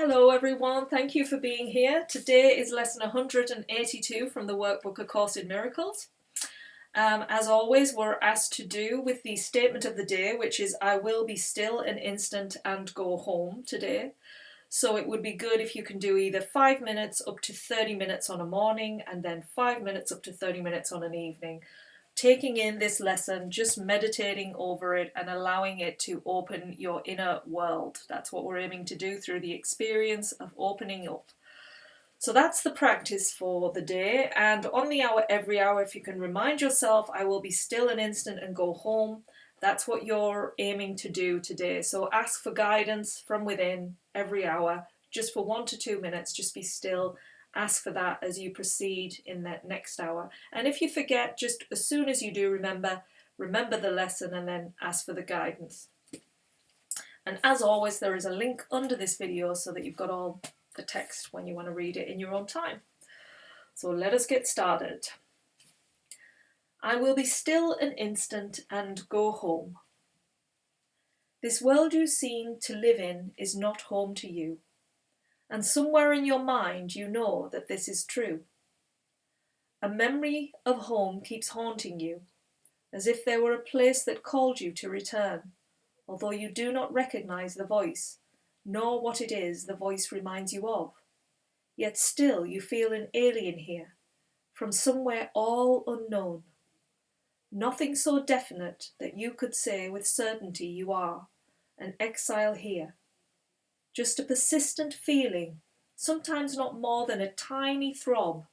Hello everyone, thank you for being here. Today is lesson 182 from the Workbook A Course in Miracles. As always, we're asked to do with the statement of the day, which is I will be still an instant and go home today. So it would be good if you can do either 5 minutes up to 30 minutes on a morning and then 5 minutes up to 30 minutes on an evening. Taking in this lesson, just meditating over it and allowing it to open your inner world. That's what we're aiming to do through the experience of opening up. So that's the practice for the day. And on the hour, every hour, if you can remind yourself, I will be still an instant and go home. That's what you're aiming to do today. So ask for guidance from within every hour, just for 1 to 2 minutes, just be still. Ask for that as you proceed in that next hour. And if you forget, just as soon as you do remember the lesson and then ask for the guidance. And as always, there is a link under this video so that you've got all the text when you want to read it in your own time. So let us get started. I will be still an instant and go home. This world you seem to live in is not home to you. And somewhere in your mind you know that this is true. A memory of home keeps haunting you, as if there were a place that called you to return, although you do not recognize the voice, nor what it is the voice reminds you of. Yet still you feel an alien here, from somewhere all unknown. Nothing so definite that you could say with certainty you are an exile here. Just a persistent feeling, sometimes not more than a tiny throb,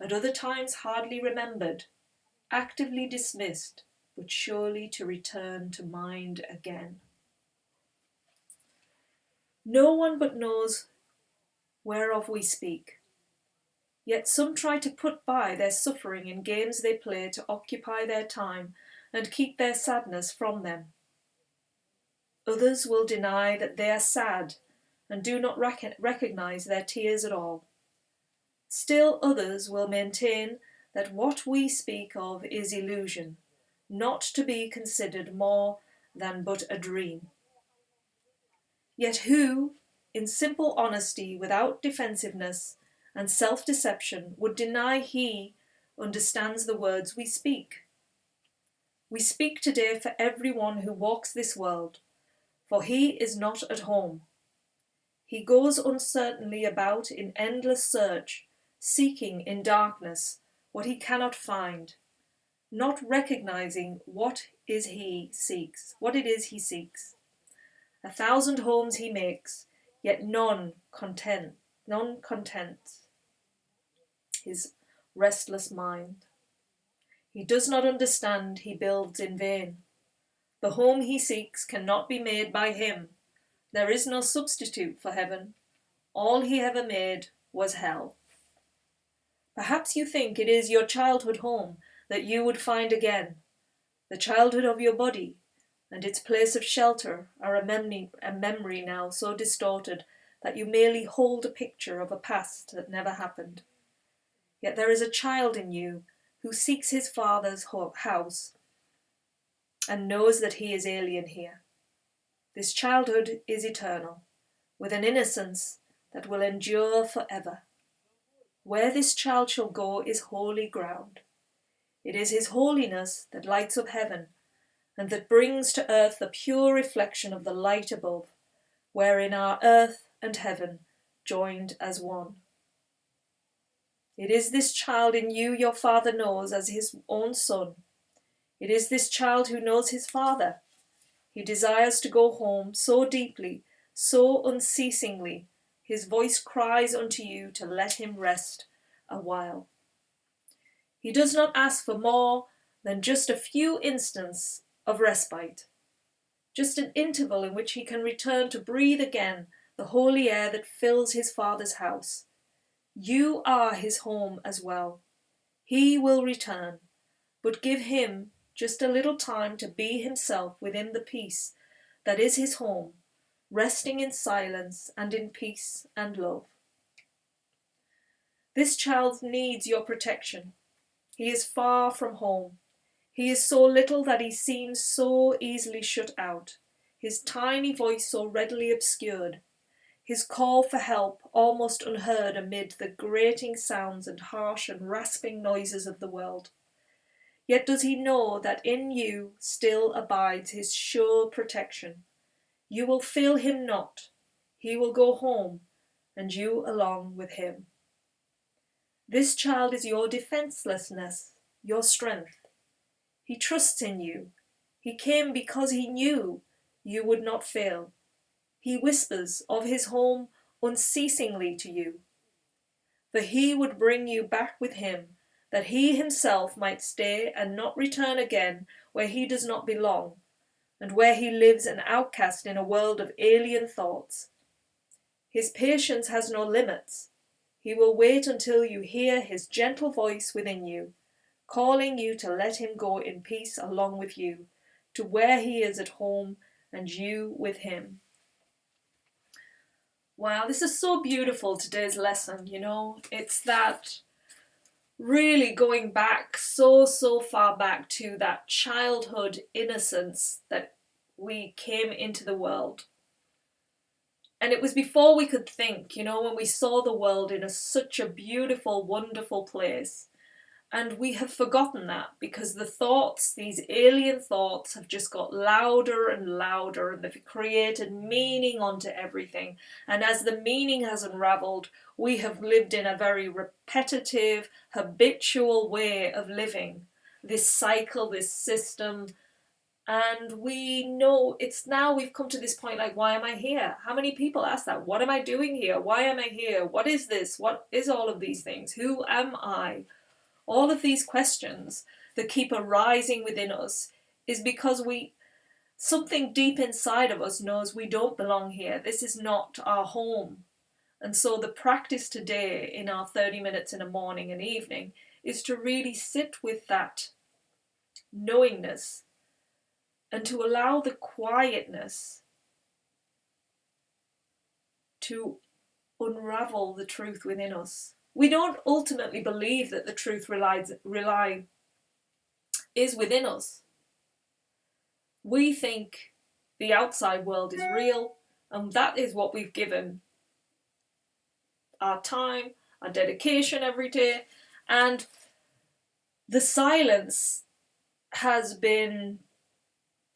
at other times hardly remembered, actively dismissed, but surely to return to mind again. No one but knows whereof we speak. Yet some try to put by their suffering in games they play to occupy their time and keep their sadness from them. Others will deny that they are sad and do not recognize their tears at all. Still others will maintain that what we speak of is illusion, not to be considered more than but a dream. Yet who, in simple honesty, without defensiveness and self-deception, would deny he understands the words we speak? We speak today for everyone who walks this world, for he is not at home. He goes uncertainly about in endless search, seeking in darkness what he cannot find, not recognizing what it is he seeks. 1,000 homes he makes, yet none contents his restless mind. He does not understand he builds in vain. The home he seeks cannot be made by him. There is no substitute for heaven. All he ever made was hell. Perhaps you think it is your childhood home that you would find again. The childhood of your body and its place of shelter are a memory now so distorted that you merely hold a picture of a past that never happened. Yet there is a child in you who seeks his father's house and knows that he is alien here. This childhood is eternal, with an innocence that will endure forever. Where this child shall go is holy ground. It is his holiness that lights up heaven, and that brings to earth the pure reflection of the light above, wherein are earth and heaven joined as one. It is this child in you your father knows as his own son. It is this child who knows his father. He desires to go home so deeply, so unceasingly, his voice cries unto you to let him rest a while. He does not ask for more than just a few instants of respite, just an interval in which he can return to breathe again the holy air that fills his Father's house. You are his home as well. He will return, but give him just a little time to be himself within the peace that is his home, resting in silence and in peace and love. This child needs your protection. He is far from home. He is so little that he seems so easily shut out, his tiny voice so readily obscured. his call for help almost unheard amid the grating sounds and harsh and rasping noises of the world. Yet does he know that in you still abides his sure protection. You will fail him not. He will go home, and you along with him. This child is your defenselessness, your strength. He trusts in you. He came because he knew you would not fail. He whispers of his home unceasingly to you. For he would bring you back with him, that he himself might stay and not return again where he does not belong, and where he lives an outcast in a world of alien thoughts. His patience has no limits. He will wait until you hear his gentle voice within you, calling you to let him go in peace along with you, to where he is at home and you with him. Wow, this is so beautiful, today's lesson, It's that really going back so far back to that childhood innocence that we came into the world. And it was before we could think, when we saw the world in such a beautiful, wonderful place. And we have forgotten that because the thoughts, these alien thoughts, have just got louder and louder, and they've created meaning onto everything. And as the meaning has unravelled, we have lived in a very repetitive, habitual way of living. This cycle, this system. And we know it's now we've come to this point, like, why am I here? How many people ask that? What am I doing here? Why am I here? What is this? What is all of these things? Who am I? All of these questions that keep arising within us is because something deep inside of us knows we don't belong here. This is not our home. And so the practice today in our 30 minutes in the morning and evening is to really sit with that knowingness and to allow the quietness to unravel the truth within us. We don't ultimately believe that the truth is within us. We think the outside world is real, and that is what we've given our time, our dedication every day, and the silence has been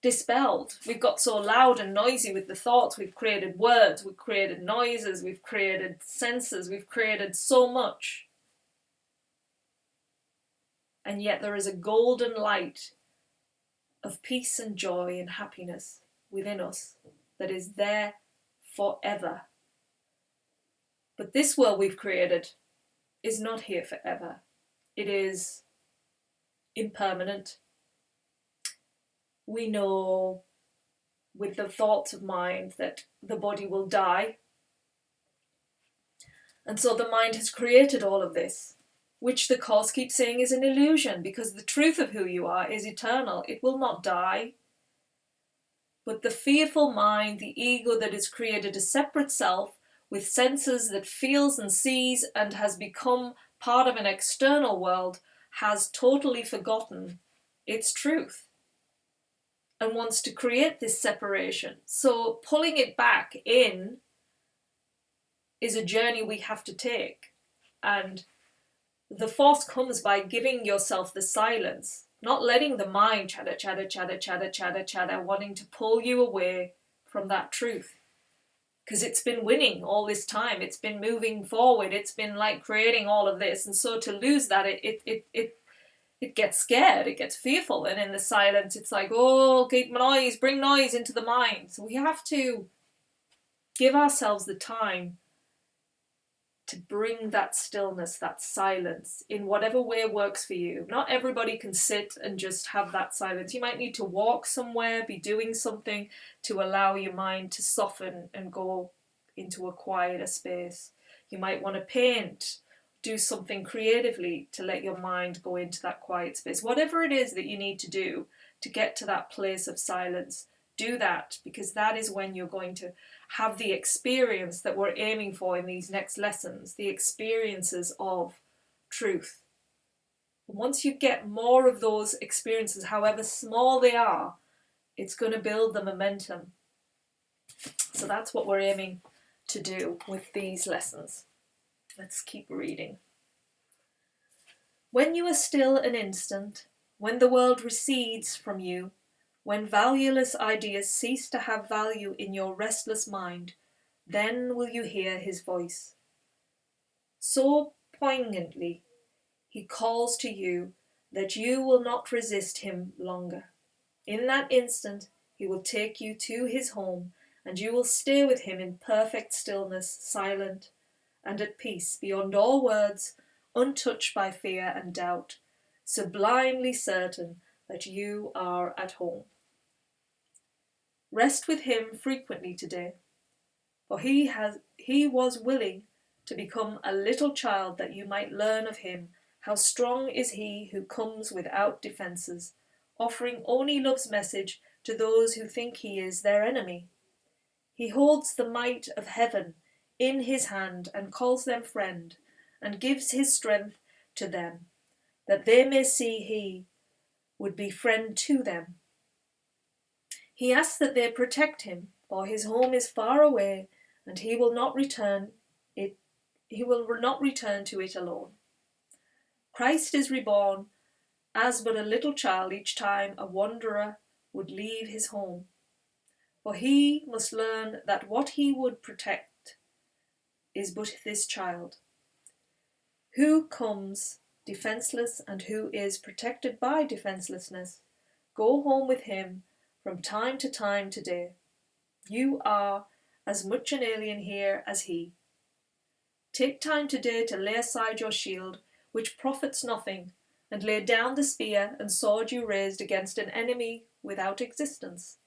dispelled. We've got so loud and noisy with the thoughts. We've created words, we've created noises, we've created senses, we've created so much. And yet there is a golden light of peace and joy and happiness within us that is there forever. But this world we've created is not here forever. It is impermanent. We know with the thoughts of mind that the body will die. And so the mind has created all of this, which the Course keeps saying is an illusion, because the truth of who you are is eternal. It will not die. But the fearful mind, the ego that has created a separate self with senses that feels and sees and has become part of an external world, has totally forgotten its truth and wants to create this separation. So pulling it back in is a journey we have to take. And the force comes by giving yourself the silence, not letting the mind chatter, wanting to pull you away from that truth. Because it's been winning all this time. It's been moving forward. It's been like creating all of this. And so to lose that, it gets scared, it gets fearful, and in the silence it's like, oh, keep noise, bring noise into the mind. So we have to give ourselves the time to bring that stillness, that silence, in whatever way works for you. Not everybody can sit and just have that silence. You might need to walk somewhere, be doing something to allow your mind to soften and go into a quieter space. You might want to paint, do something creatively to let your mind go into that quiet space. Whatever it is that you need to do to get to that place of silence, do that, because that is when you're going to have the experience that we're aiming for in these next lessons, the experiences of truth. And once you get more of those experiences, however small they are, it's going to build the momentum. So that's what we're aiming to do with these lessons. Let's keep reading. When you are still an instant, when the world recedes from you, when valueless ideas cease to have value in your restless mind, then will you hear his voice. So poignantly, he calls to you that you will not resist him longer. In that instant, he will take you to his home, and you will stay with him in perfect stillness, silent and at peace beyond all words, untouched by fear and doubt, sublimely certain that you are at home. Rest with him frequently today, for he was willing to become a little child that you might learn of him how strong is he who comes without defences, offering only love's message to those who think he is their enemy. He holds the might of heaven in his hand and calls them friend, and gives his strength to them, that they may see he would be friend to them. He asks that they protect him, for his home is far away, and he will not return to it alone. Christ is reborn as but a little child each time a wanderer would leave his home, for he must learn that what he would protect is but this child, who comes defenceless and who is protected by defencelessness. Go home with him from time to time today. You are as much an alien here as he. Take time today to lay aside your shield, which profits nothing, and lay down the spear and sword you raised against an enemy without existence.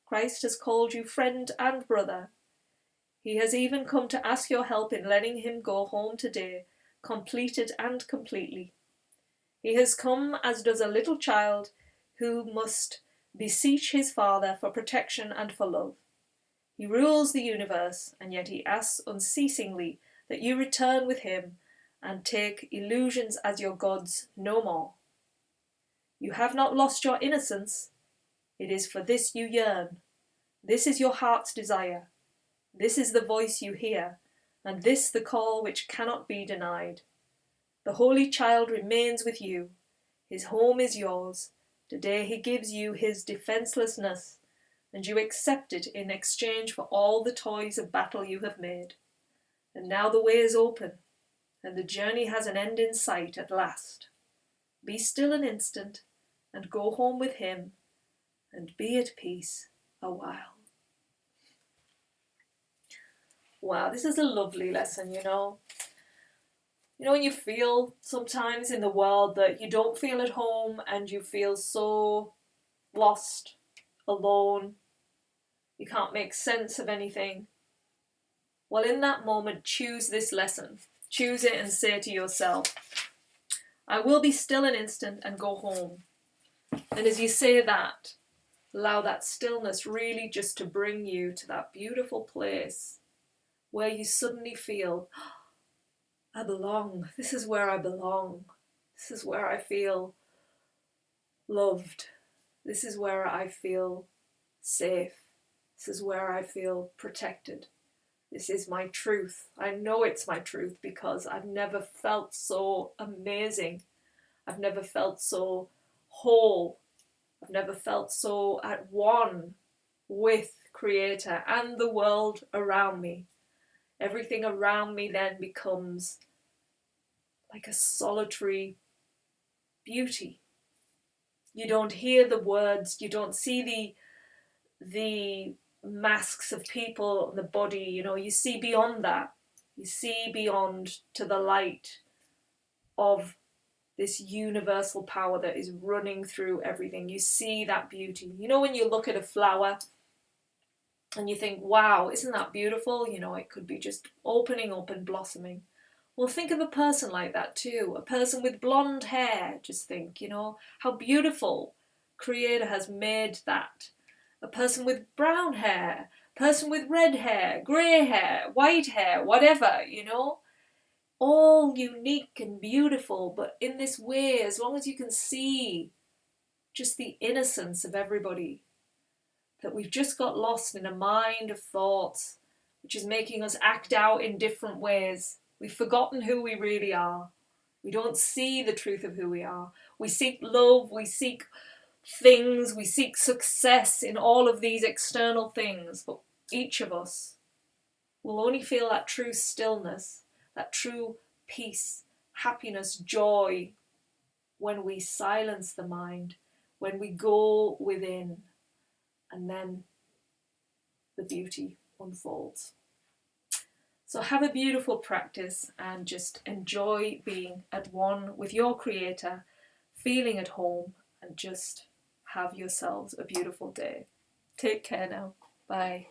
Christ has called you friend and brother. He has even come to ask your help in letting him go home today, completed and completely. He has come as does a little child who must beseech his father for protection and for love. He rules the universe, and yet he asks unceasingly that you return with him and take illusions as your gods no more. You have not lost your innocence. It is for this you yearn. This is your heart's desire. This is the voice you hear, and this the call which cannot be denied. The Holy Child remains with you. His home is yours. Today he gives you his defencelessness, and you accept it in exchange for all the toys of battle you have made. And now the way is open, and the journey has an end in sight at last. Be still an instant, and go home with him, and be at peace a while. Wow, this is a lovely lesson, you know. You know, when you feel sometimes in the world that you don't feel at home and you feel so lost, alone, you can't make sense of anything. Well, in that moment, choose this lesson. Choose it and say to yourself, I will be still an instant and go home. And as you say that, allow that stillness really just to bring you to that beautiful place where you suddenly feel, I belong. This is where I belong. This is where I feel loved. This is where I feel safe. This is where I feel protected. This is my truth. I know it's my truth because I've never felt so amazing. I've never felt so whole. I've never felt so at one with Creator and the world around me. Everything around me then becomes like a solitary beauty. You don't hear the words, you don't see the masks of people on the body, you know, you see beyond that. You see beyond to the light of this universal power that is running through everything. You see that beauty. You know, when you look at a flower and you think, wow, isn't that beautiful? You know, it could be just opening up and blossoming. Well, think of a person like that too. A person with blonde hair. Just think, you know, how beautiful Creator has made that. A person with brown hair, a person with red hair, grey hair, white hair, whatever, you know. All unique and beautiful, but in this way, as long as you can see just the innocence of everybody, that we've just got lost in a mind of thoughts which is making us act out in different ways. We've forgotten who we really are. We don't see the truth of who we are. We seek love, we seek things, we seek success in all of these external things, but each of us will only feel that true stillness, that true peace, happiness, joy, when we silence the mind, when we go within, and then the beauty unfolds. So have a beautiful practice and just enjoy being at one with your Creator, feeling at home, and just have yourselves a beautiful day. Take care now. Bye.